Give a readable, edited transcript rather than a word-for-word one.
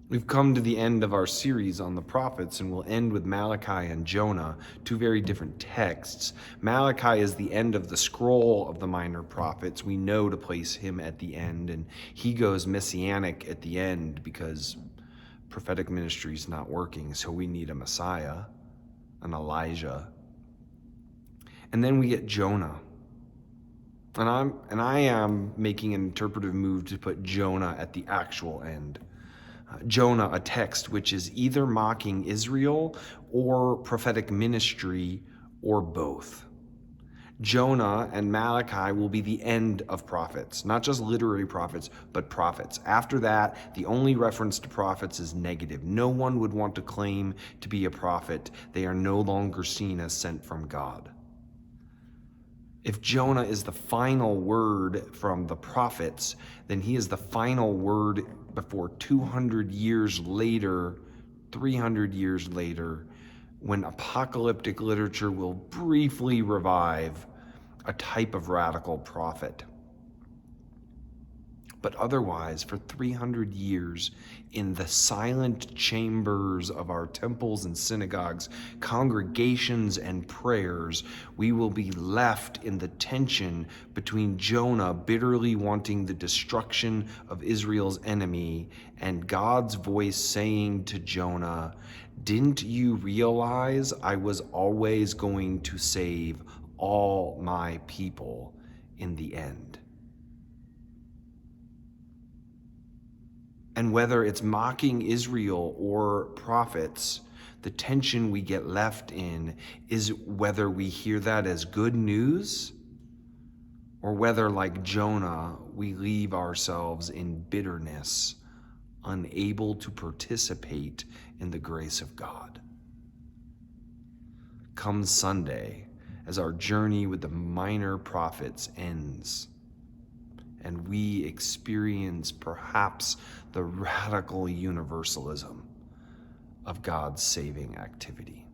We've come to the end of our series on the prophets, and we'll end with Malachi and Jonah, two very different texts. Malachi is the end of the scroll of the minor prophets. We know to place him at the end, and he goes messianic at the end because prophetic ministry is not working, so we need a Messiah, an Elijah. And then we get Jonah. And I am making an interpretive move to put Jonah at the actual end. Jonah, a text which is either mocking Israel or prophetic ministry or both. Jonah and Malachi will be the end of prophets, not just literary prophets, but prophets. After that, the only reference to prophets is negative. No one would want to claim to be a prophet. They are no longer seen as sent from God. If Jonah is the final word from the prophets, then he is the final word before 200 years later, 300 years later, when apocalyptic literature will briefly revive a type of radical prophet. But otherwise, for 300 years, in the silent chambers of our temples and synagogues, congregations and prayers, we will be left in the tension between Jonah bitterly wanting the destruction of Israel's enemy and God's voice saying to Jonah, "Didn't you realize I was always going to save all my people in the end?" And whether it's mocking Israel or prophets, the tension we get left in is whether we hear that as good news or whether, like Jonah, we leave ourselves in bitterness, unable to participate in the grace of God. Come Sunday, as our journey with the minor prophets ends, and we experience perhaps the radical universalism of God's saving activity.